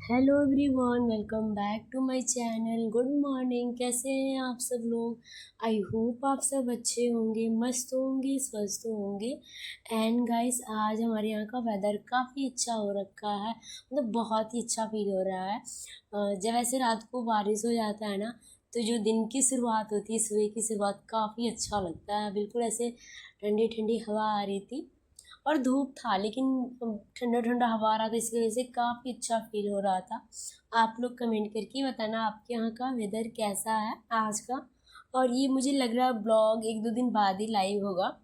Hello everyone, welcome back to my channel. Good morning. कैसे हैं आप सब लोग? आई होप आप सब अच्छे होंगे, मस्त होंगे, स्वस्थ होंगे। एंड गाइस, आज हमारे यहाँ का वेदर काफ़ी अच्छा हो रखा है। मतलब बहुत ही अच्छा फील हो रहा है। जब ऐसे रात को बारिश हो जाता है ना, तो जो दिन की शुरुआत होती है, सुबह की शुरुआत, काफ़ी अच्छा लगता है। बिल्कुल ऐसे ठंडी ठंडी हवा आ रही थी और धूप था, लेकिन ठंडा ठंडा हवा आ रहा था, इसकी वजह से काफ़ी अच्छा फील हो रहा था। आप लोग कमेंट करके बताना आपके यहाँ का वेदर कैसा है आज का। और ये मुझे लग रहा है ब्लॉग एक दो दिन बाद ही लाइव होगा।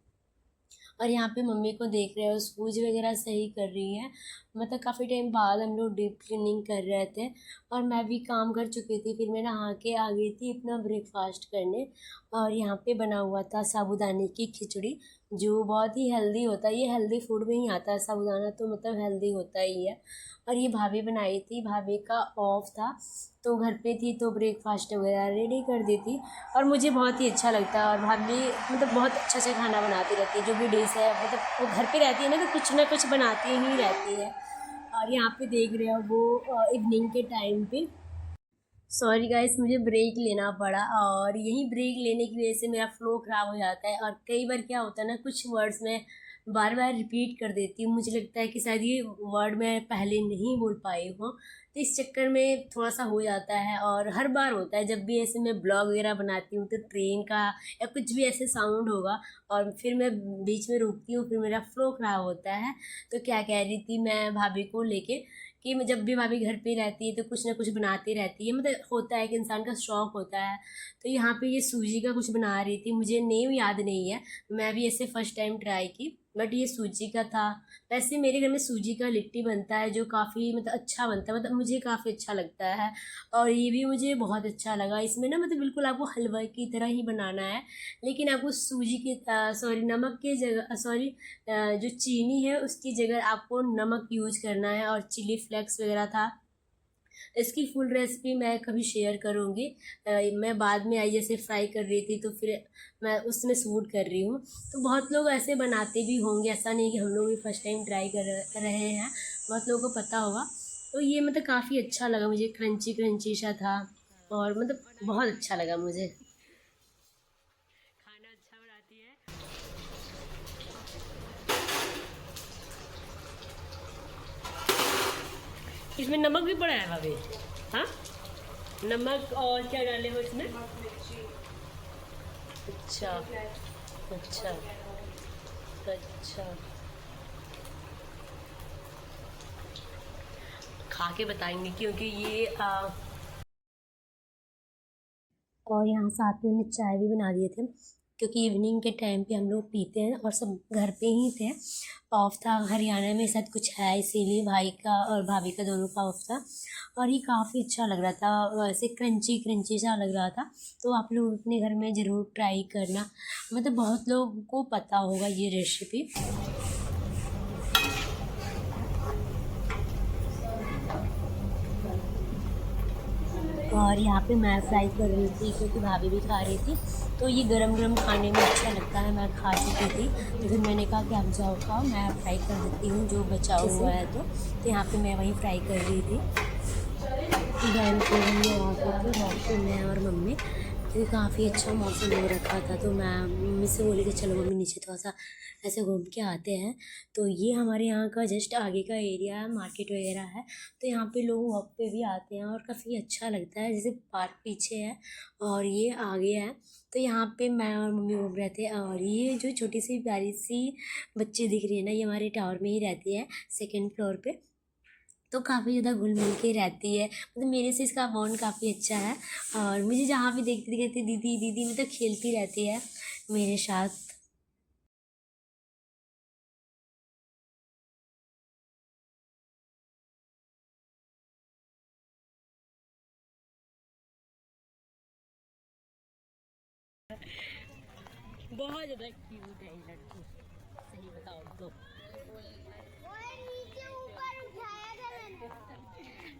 और यहाँ पे मम्मी को देख रहे हो, शूज वगैरह सही कर रही है। मतलब काफ़ी टाइम बाद हम लोग डीप क्लीनिंग कर रहे थे और मैं भी काम कर चुकी थी। फिर मैं नहा के आ गई थी अपना ब्रेकफास्ट करने। और यहाँ पे बना हुआ था साबूदाने की खिचड़ी, जो बहुत ही हेल्दी होता है। ये हेल्दी फूड में ही आता है साबूदाना, तो मतलब हेल्दी होता ही है। और ये भाभी बनाई थी, भाभी का ऑफ था तो घर पे थी, तो ब्रेकफास्ट वगैरह रेडी कर दी थी। और मुझे बहुत ही अच्छा लगता है। और भाभी मतलब बहुत अच्छा अच्छा खाना बनाती रहती है, जो भी डिश है, मतलब वो घर पे रहती है ना, तो कुछ ना कुछ बनाती ही रहती है। और यहाँ पे देख रहे हो वो इवनिंग के टाइम पे, सॉरी गाइस, मुझे ब्रेक लेना पड़ा। और यही ब्रेक लेने की वजह से मेरा फ्लो ख़राब हो जाता है। और कई बार क्या होता है ना, कुछ वर्ड्स मैं बार बार रिपीट कर देती हूँ। मुझे लगता है कि शायद ये वर्ड मैं पहले नहीं बोल पाई हूँ, तो इस चक्कर में थोड़ा सा हो जाता है। और हर बार होता है जब भी ऐसे मैं ब्लॉग वगैरह बनाती हूँ, तो ट्रेन का या कुछ भी ऐसे साउंड होगा और फिर मैं बीच में रुकती हूँ, फिर मेरा फ्लो ख़राब होता है। तो क्या कह रही थी मैं भाभी को लेके, कि जब भी भाभी घर पे रहती है तो कुछ ना कुछ बनाती रहती है। मतलब होता है कि इंसान का शौक होता है। तो यहाँ पे ये सूजी का कुछ बना रही थी, मुझे नेम याद नहीं है। मैं भी ऐसे फर्स्ट टाइम ट्राई की, बट ये सूजी का था। वैसे मेरे घर में सूजी का लिट्टी बनता है, जो काफ़ी मतलब अच्छा बनता है, मतलब मुझे काफ़ी अच्छा लगता है। और ये भी मुझे बहुत अच्छा लगा। इसमें ना मतलब बिल्कुल आपको हलवा की तरह ही बनाना है, लेकिन आपको सूजी के सॉरी नमक के जगह, सॉरी जो चीनी है उसकी जगह आपको नमक यूज करना है। और चिली फ्लेक्स वगैरह था। इसकी फुल रेसिपी मैं कभी शेयर करूँगी। मैं बाद में आई जैसे फ्राई कर रही थी, तो फिर मैं उसमें शूट कर रही हूँ। तो बहुत लोग ऐसे बनाते भी होंगे, ऐसा नहीं कि हम लोग भी फर्स्ट टाइम ट्राई कर रहे हैं, बहुत लोगों को पता होगा। तो ये मतलब काफ़ी अच्छा लगा मुझे, क्रंची क्रंची सा था और मतलब बहुत अच्छा लगा मुझे। खाना अच्छा बनाती है। इसमें नमक भी पड़ा है भाभी? हाँ, नमक और क्या डाले हो इसमें? अच्छा अच्छा अच्छा। खा के बताएंगे, क्योंकि ये और यहाँ साथ में हमने चाय भी बना दिए थे, क्योंकि इवनिंग के टाइम पे हम लोग पीते हैं और सब घर पे ही थे। ऑफ था, हरियाणा में साथ कुछ है, इसीलिए भाई का और भाभी का दोनों का ऑफ था। और ये काफ़ी अच्छा लग रहा था, वैसे क्रंची क्रंची सा लग रहा था। तो आप लोग अपने घर में ज़रूर ट्राई करना, मतलब बहुत लोगों को पता होगा ये रेसिपी। और यहाँ पे मैं फ्राई कर रही थी, क्योंकि भाभी भी खा रही थी। तो ये गरम गरम खाने में अच्छा लगता है। मैं खा चुकी थी, तो फिर मैंने कहा कि आप जाओ खाओ, मैं फ्राई कर देती हूँ जो बचा हुआ है। तो यहाँ पे मैं वही फ्राई कर रही थी। देन फिर हम लोग आ गए थे घर पे, मैं और मम्मी। क्योंकि काफ़ी अच्छा मौसम हो रखा था, तो मैं मम्मी से बोली कि चलो मम्मी नीचे थोड़ा सा ऐसे घूम के आते हैं। तो ये हमारे यहाँ का जस्ट आगे का एरिया है, मार्केट वगैरह है। तो यहाँ पे लोग वॉक पे भी आते हैं और काफ़ी अच्छा लगता है। जैसे पार्क पीछे है और ये आगे है। तो यहाँ पे मैं और मम्मी घूम रहे थे। और ये जो छोटी सी प्यारी सी बच्ची दिख रही है ना, ये हमारे टावर में ही रहती है, सेकेंड फ्लोर पे। तो काफ़ी ज़्यादा घुल मिल के रहती है, मतलब मेरे से इसका बॉन्ड काफ़ी अच्छा है। और मुझे जहाँ भी देखती थी कहती दीदी दीदी, मतलब खेलती रहती है मेरे साथ। बहुत ज़्यादा क्यूट है ये लड़की, सही बताओ तो।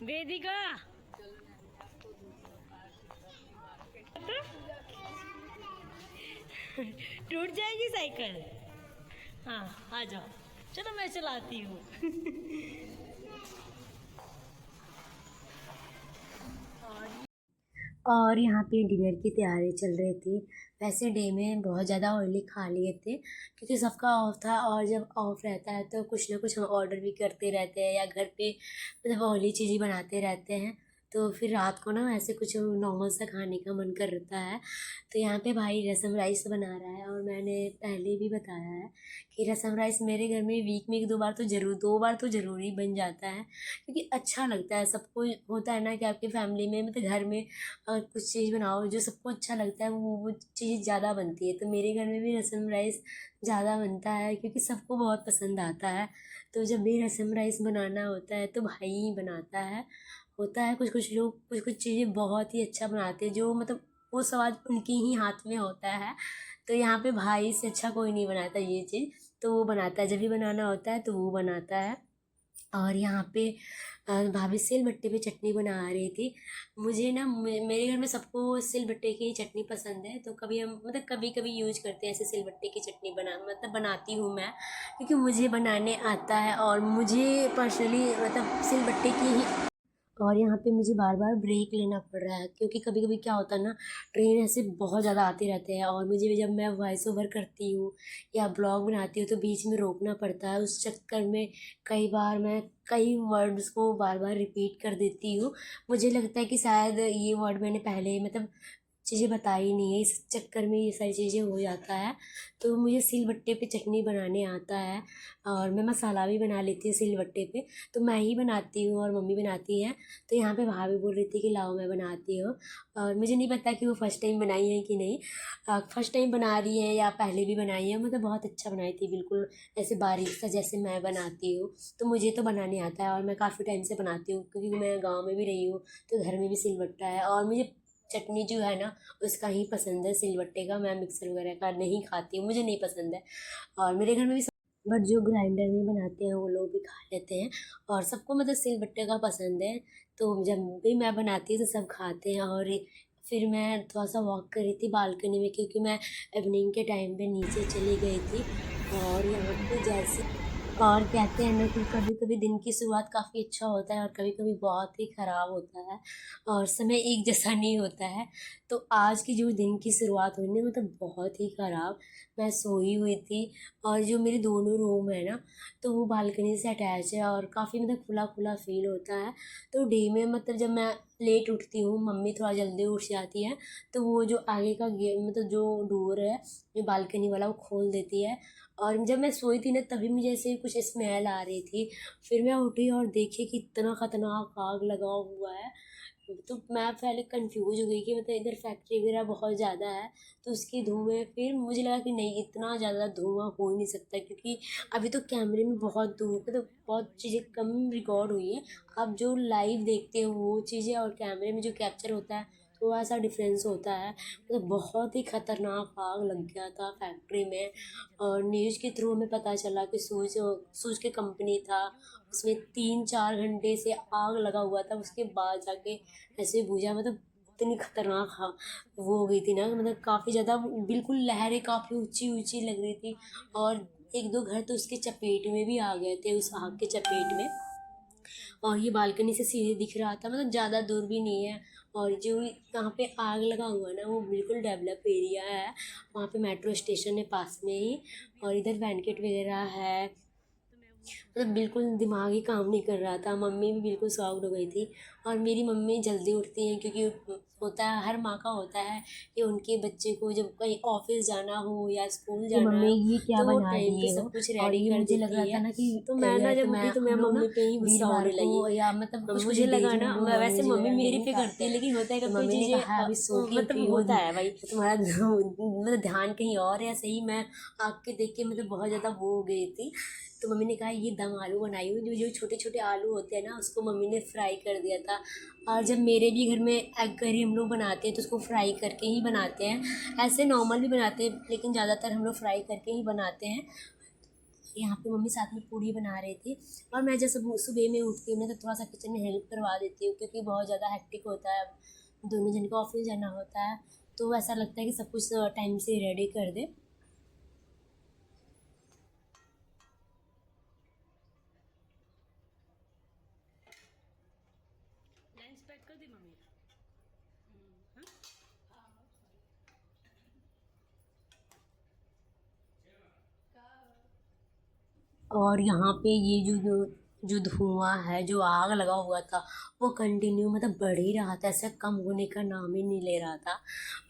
वेदिका, टूट जाएगी साइकिल। हाँ, आ जाओ, चलो मैं चलाती हूँ। और यहाँ पे डिनर की तैयारी चल रही थी। वैसे डे में बहुत ज़्यादा ऑयली खा लिए थे क्योंकि सबका ऑफ था, और जब ऑफ रहता है तो कुछ ना कुछ हम ऑर्डर भी करते रहते हैं या घर पे मतलब ऑयली चीज़ ही बनाते रहते हैं। तो फिर रात को ना ऐसे कुछ नॉर्मल सा खाने का मन करता है। तो यहाँ पे भाई रसम राइस बना रहा है, और मैंने पहले भी बताया है कि रसम राइस मेरे घर में वीक में एक दो बार तो ज़रूर ही बन जाता है, क्योंकि अच्छा लगता है। सबको होता है ना कि आपकी फैमिली में मतलब घर में कुछ चीज़ बनाओ जो सबको अच्छा लगता है, वो चीज़ ज़्यादा बनती है। तो मेरे घर में भी रसम राइस ज़्यादा बनता है क्योंकि सबको बहुत पसंद आता है। तो जब भी रसम राइस बनाना होता है तो भाई ही बनाता है। होता है कुछ कुछ लोग कुछ कुछ चीज़ें बहुत ही अच्छा बनाते हैं, जो मतलब वो स्वाद उनके ही हाथ में होता है। तो यहाँ पे भाई से अच्छा कोई नहीं बनाता ये चीज़, तो वो बनाता है। जब भी बनाना होता है तो वो बनाता है। और यहाँ पे भाभी सिलबट्टे पे चटनी बना रही थी। मुझे ना मेरे घर में सबको सिलबट्टे की चटनी पसंद है, तो कभी हम मतलब कभी कभी यूज करते हैं ऐसे सिलबट्टे की चटनी मतलब बनाती हूँ मैं, क्योंकि मुझे बनाने आता है और मुझे पर्सनली मतलब सिलबट्टे की ही। और यहाँ पे मुझे बार बार ब्रेक लेना पड़ रहा है क्योंकि कभी कभी क्या होता है ना, ट्रेन ऐसे बहुत ज़्यादा आते रहते हैं, और मुझे जब मैं वॉइस ओवर करती हूँ या ब्लॉग बनाती हूँ तो बीच में रोकना पड़ता है। उस चक्कर में कई बार मैं कई वर्ड्स को बार बार रिपीट कर देती हूँ। मुझे लगता है कि शायद ये वर्ड मैंने पहले मतलब चीज़ें बताई नहीं है, इस चक्कर में ये सारी चीज़ें हो जाता है। तो मुझे सिलबट्टे पे चटनी बनाने आता है, और मैं मसाला भी बना लेती हूँ सिलबट्टे पे। तो मैं ही बनाती हूँ और मम्मी बनाती है। तो यहाँ पे भाभी बोल रही थी कि लाओ मैं बनाती हूँ, और मुझे नहीं पता कि वो फर्स्ट टाइम बनाई है कि नहीं, फर्स्ट टाइम बना रही है या पहले भी बनाई है। मतलब बहुत अच्छा बनाई थी, बिल्कुल ऐसे बारीक सा जैसे मैं बनाती हूँ। तो मुझे तो बनाने आता है और मैं काफ़ी टाइम से बनाती हूँ, क्योंकि मैं गाँव में भी रही हूँ तो घर में भी सिलबट्टा है। और मुझे चटनी जो है ना उसका ही पसंद है, सिलबट्टे का। मैं मिक्सर वगैरह का नहीं खाती हूँ, मुझे नहीं पसंद है। और मेरे घर में भी बट जो ग्राइंडर में बनाते हैं वो लोग भी खा लेते हैं, और सबको मतलब सिलबट्टे का पसंद है। तो जब भी मैं बनाती हूँ तो सब खाते हैं। और फिर मैं थोड़ा सा वॉक कर रही थी बालकनी में, क्योंकि मैं इवनिंग के टाइम पे नीचे चली गई थी। और यहाँ पे जैसे और कहते हैं ना कि कभी कभी दिन की शुरुआत काफ़ी अच्छा होता है और कभी कभी बहुत ही ख़राब होता है, और समय एक जैसा नहीं होता है। तो आज की जो दिन की शुरुआत हुई ना मतलब बहुत ही ख़राब। मैं सोई हुई थी, और जो मेरे दोनों रूम है ना तो वो बालकनी से अटैच है, और काफ़ी मतलब खुला खुला फील होता है। तो डे में मतलब जब मैं लेट उठती हूँ, मम्मी थोड़ा जल्दी उठ जाती है, तो वो जो आगे का गेट मतलब जो डोर है जो बालकनी वाला वो खोल देती है। और जब मैं सोई थी ना तभी मुझे ऐसे कुछ स्मेल आ रही थी। फिर मैं उठी और देखी कि इतना ख़तरनाक आग लगा हुआ है। तो मैं पहले कंफ्यूज हो गई कि मतलब इधर फैक्ट्री वगैरह बहुत ज़्यादा है तो उसके धुएँ। फिर मुझे लगा कि नहीं, इतना ज़्यादा धुआं हो ही नहीं सकता, क्योंकि अभी तो कैमरे में बहुत धुआं मतलब बहुत चीज़ें कम रिकॉर्ड हुई है। आप जो लाइव देखते हो वो चीज़ें और कैमरे में जो कैप्चर होता है थोड़ा सा डिफरेंस होता है। मतलब बहुत ही ख़तरनाक आग लग गया था फैक्ट्री में। और न्यूज़ के थ्रू हमें पता चला कि सूज सूज के कंपनी था, उसमें 3-4 घंटे से आग लगा हुआ था, उसके बाद जाके ऐसे बुझा। मतलब इतनी खतरनाक वो हो गई थी ना, मतलब काफ़ी ज़्यादा बिल्कुल लहरें काफ़ी ऊंची ऊंची लग रही थी। और एक दो घर तो उसके चपेट में भी आ गए थे, उस आग के चपेट में। और ये बालकनी से सीधे दिख रहा था, मतलब ज़्यादा दूर भी नहीं है। और जो यहाँ पे आग लगा हुआ है ना वो बिल्कुल डेवलप एरिया है, वहाँ पे मेट्रो स्टेशन है पास में ही, और इधर बैंकेट वगैरह है। मतलब बिल्कुल दिमाग ही काम नहीं कर रहा था। मम्मी भी बिल्कुल शॉक्ड हो गई थी। और मेरी मम्मी जल्दी उठती हैं क्योंकि होता है, हर माँ का होता है कि उनके बच्चे को जब कहीं ऑफिस जाना हो या स्कूल कि जाना मम्मी हो ये क्या तो वो बना टाइम पे दिए सब हो। कुछ और रेडी ये कर मुझे लग रहा देती था है। ना कि तो मैं ना तो जब मैं उठी तो मैं हम लोग ना मम्मी पे ही गुस्सा वीरवार होने लगी। को या मतलब कुछ कुछ मुझे लगा डेज में ना हम लोग वैसे नॉनवेज मम्मी वगैरह मेरे नहीं पे करती खाते है, हैं। लेकिन होता है तो कभी कोई मम्मी ने चीज़ें कहा अभी सो के उठी मतलब हो होता है भाई तुम्हारा मतलब ध्यान कहीं और है। सही मैं आग के देख के मतलब बहुत ज़्यादा वो हो गई थी। तो मम्मी ने कहा ये दम आलू बनाई हुई, जो जो छोटे छोटे आलू होते हैं ना उसको मम्मी ने फ्राई कर दिया था। और जब मेरे भी घर में एग करी हम लोग बनाते हैं तो उसको फ्राई करके ही बनाते हैं, ऐसे नॉर्मल भी बनाते हैं लेकिन ज़्यादातर हम लोग फ्राई करके ही बनाते हैं। यहाँ पे मम्मी साथ में पूड़ी बना रही थी, और मैं जब सुबह में उठती हूँ ना तो थोड़ा सा किचन में हेल्प करवा देती हूँ, क्योंकि बहुत ज़्यादा हेक्टिक होता है, दोनों जन को ऑफिस जाना होता है। तो ऐसा लगता है कि सब कुछ टाइम से रेडी कर दे। लंच पैक कर दी मम्मी। और यहाँ पे ये जो जो धुआं है, जो आग लगा हुआ था, वो कंटिन्यू मतलब बढ़ ही रहा था, ऐसे कम होने का नाम ही नहीं ले रहा था।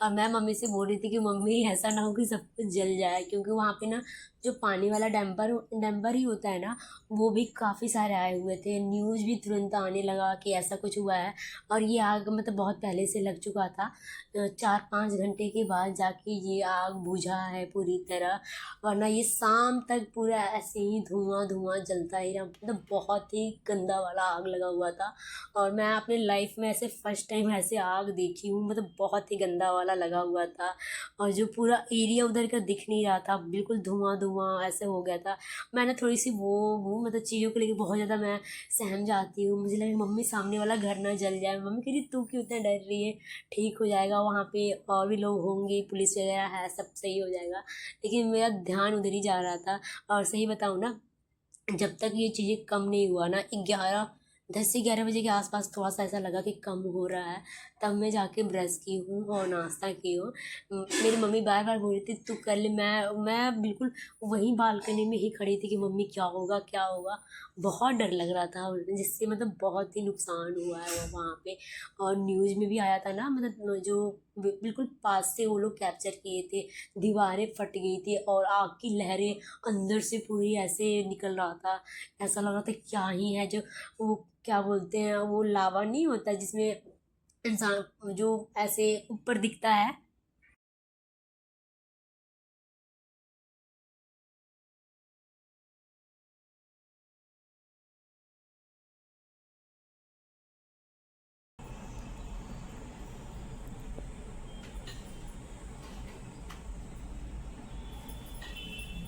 और मैं मम्मी से बोल रही थी कि मम्मी ऐसा ना हो कि सब कुछ जल जाए, क्योंकि वहाँ पे ना जो पानी वाला डैम्पर डैम्पर ही होता है ना, वो भी काफ़ी सारे आए हुए थे। न्यूज़ भी तुरंत आने लगा कि ऐसा कुछ हुआ है। और ये आग मतलब बहुत पहले से लग चुका था, 4-5 घंटे के बाद जाके ये आग बुझा है पूरी तरह, वरना ये शाम तक पूरा ऐसे ही धुआं धुआं जलता ही रहा। मतलब बहुत ही गंदा वाला आग लगा हुआ था, और मैं अपने लाइफ में ऐसे फर्स्ट टाइम ऐसे आग देखी हूँ। मतलब बहुत ही गंदा वाला लगा हुआ था, और जो पूरा एरिया उधर का दिख नहीं रहा था, बिल्कुल धुआं धुआं ऐसे हो गया था। मैं ना थोड़ी सी वो हूँ, मतलब चीज़ों को लेकर बहुत ज़्यादा मैं सहम जाती हूँ। मुझे लगा मम्मी सामने वाला घर ना जल जाए। मम्मी कह रही तू क्यों इतना डर रही है, ठीक हो जाएगा, वहाँ पे और भी लोग होंगे, पुलिस वगैरह है, सब सही हो जाएगा। लेकिन मेरा ध्यान उधर ही जा रहा था। और सही बताऊँ ना, जब तक ये चीज़ें कम नहीं हुआ ना, 10 से 11 बजे के आसपास थोड़ा सा ऐसा लगा कि कम हो रहा है, तब मैं जाके ब्रश की हूँ और नाश्ता की हूँ। मेरी मम्मी बार बार बोल रही थी तू कर ले। मैं बिल्कुल वहीं बालकनी में ही खड़ी थी कि मम्मी क्या होगा क्या होगा। बहुत डर लग रहा था, जिससे मतलब बहुत ही नुकसान हुआ है वो वहाँ पे। और न्यूज़ में भी आया था ना, मतलब जो बिल्कुल पास से वो लोग कैप्चर किए थे, दीवारें फट गई थी और आग की लहरें अंदर से पूरी ऐसे निकल रहा था। ऐसा लग रहा था क्या ही है, जो वो क्या बोलते हैं, वो लावा नहीं होता जिसमें इंसान जो ऐसे ऊपर दिखता है।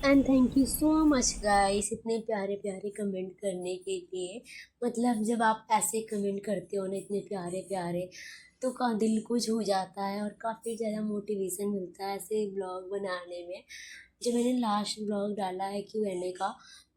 And thank you so much guys, इतने प्यारे प्यारे कमेंट करने के लिए। मतलब जब आप ऐसे कमेंट करते हो ना, इतने प्यारे प्यारे, तो का दिल को छू जाता है और काफ़ी ज़्यादा मोटिवेशन मिलता है ऐसे ब्लॉग बनाने में। जो मैंने लास्ट ब्लॉग डाला है Q&A का,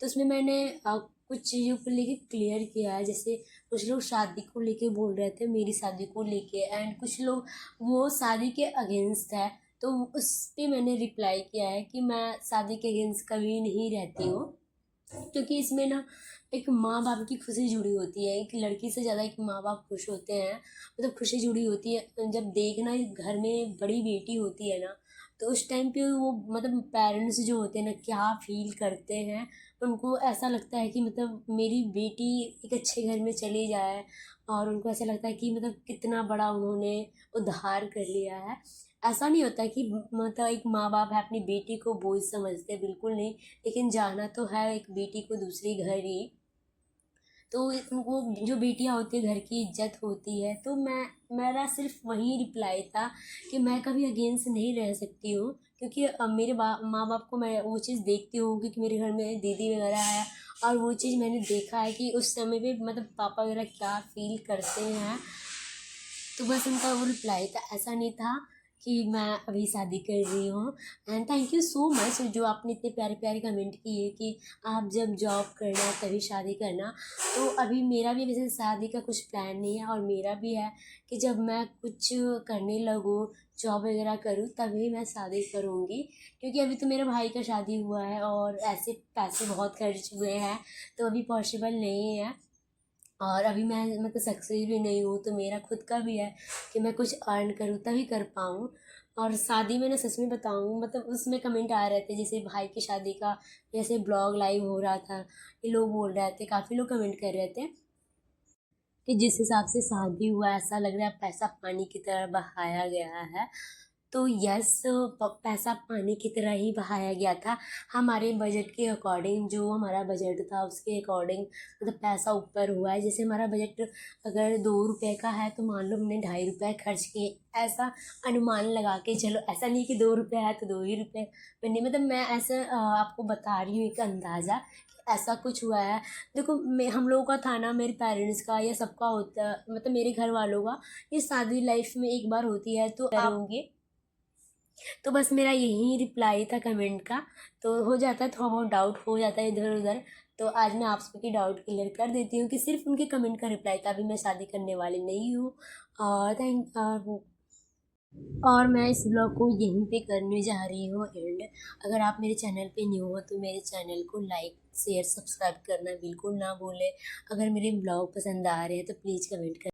तो उसमें मैंने कुछ चीज़ों को लेके क्लियर किया है। जैसे कुछ लोग शादी को लेके बोल रहे थे, मेरी शादी को लेके, एंड कुछ लोग वो शादी के अगेंस्ट है। तो उस पे मैंने रिप्लाई किया है कि मैं शादी के अगेंस्ट कभी नहीं रहती हूँ, क्योंकि इसमें ना एक माँ बाप की खुशी जुड़ी होती है। एक लड़की से ज़्यादा एक माँ बाप खुश होते हैं, मतलब खुशी जुड़ी होती है। जब देखना घर में बड़ी बेटी होती है ना, तो उस टाइम पे वो मतलब पेरेंट्स जो होते हैं ना, क्या फील करते हैं। उनको ऐसा लगता है कि मतलब मेरी बेटी एक अच्छे घर में चली जाए, और उनको ऐसा लगता है कि मतलब कितना बड़ा उन्होंने उद्धार कर लिया है। ऐसा नहीं होता कि मतलब एक माँ बाप है अपनी बेटी को बोझ समझते, बिल्कुल नहीं। लेकिन जाना तो है एक बेटी को दूसरी घर ही, तो वो जो बेटियां होती है घर की इज्जत होती है। तो मेरा सिर्फ वही रिप्लाई था कि मैं कभी अगेंस्ट नहीं रह सकती हूँ, क्योंकि मेरे माँ बाप को मैं वो चीज़ देखती हूँ, क्योंकि मेरे घर में दीदी वगैरह है, और वो चीज़ मैंने देखा है कि उस समय पे मतलब पापा वगैरह क्या फील करते हैं। तो बस उनका वो रिप्लाई था, ऐसा नहीं था कि मैं अभी शादी कर रही हूँ। And thank you so much जो आपने इतने प्यारे प्यारे कमेंट किए कि आप जब जॉब करना तभी शादी करना। तो अभी मेरा भी वैसे शादी का कुछ प्लान नहीं है, और मेरा भी है कि जब मैं कुछ करने लगूँ, जॉब वगैरह करूँ, तभी मैं शादी करूँगी। क्योंकि अभी तो मेरे भाई का शादी हुआ है और ऐसे पैसे बहुत खर्च हुए हैं, तो अभी पॉसिबल नहीं है। और अभी मैं मतलब सक्सेस भी नहीं हूँ, तो मेरा खुद का भी है कि मैं कुछ अर्न करूँ तभी कर पाऊँ। और शादी में ना सच में बताऊँ, मतलब उसमें कमेंट आ रहे थे, जैसे भाई की शादी का जैसे ब्लॉग लाइव हो रहा था, ये लोग बोल रहे थे, काफ़ी लोग कमेंट कर रहे थे कि जिस हिसाब से शादी हुआ ऐसा लग रहा है पैसा पानी की तरह बहाया गया है। तो यस, पैसा पानी की तरह ही बहाया गया था। हमारे बजट के अकॉर्डिंग, जो हमारा बजट था उसके अकॉर्डिंग मतलब पैसा ऊपर हुआ है। जैसे हमारा बजट अगर 2 रुपए का है, तो मान लो हमने 2.5 रुपए खर्च किए, ऐसा अनुमान लगा के चलो। ऐसा नहीं कि 2 रुपए है तो 2 ही रुपए मैंने, मतलब मैं ऐसा आपको बता रही हूँ एक अंदाज़ा कि ऐसा कुछ हुआ है। देखो मैं हम लोगों का था ना, मेरे पेरेंट्स का या सबका होता, मतलब मेरे घर वालों का, ये शादी लाइफ में एक बार होती है, तो आप होंगे। तो बस मेरा यही रिप्लाई था कमेंट का। तो हो जाता है थोड़ा बहुत डाउट हो जाता है इधर उधर, तो आज मैं आप सबकी डाउट क्लियर कर देती हूँ कि सिर्फ उनके कमेंट का रिप्लाई था, अभी मैं शादी करने वाली नहीं हूँ। और थैंक और मैं इस ब्लॉग को यहीं पे करने जा रही हूँ एंड। अगर आप मेरे चैनल पे न्यू हो तो मेरे चैनल को लाइक शेयर सब्सक्राइब करना बिल्कुल ना भूलें। अगर मेरे ब्लॉग पसंद आ रहे हैं तो प्लीज़ कमेंट कर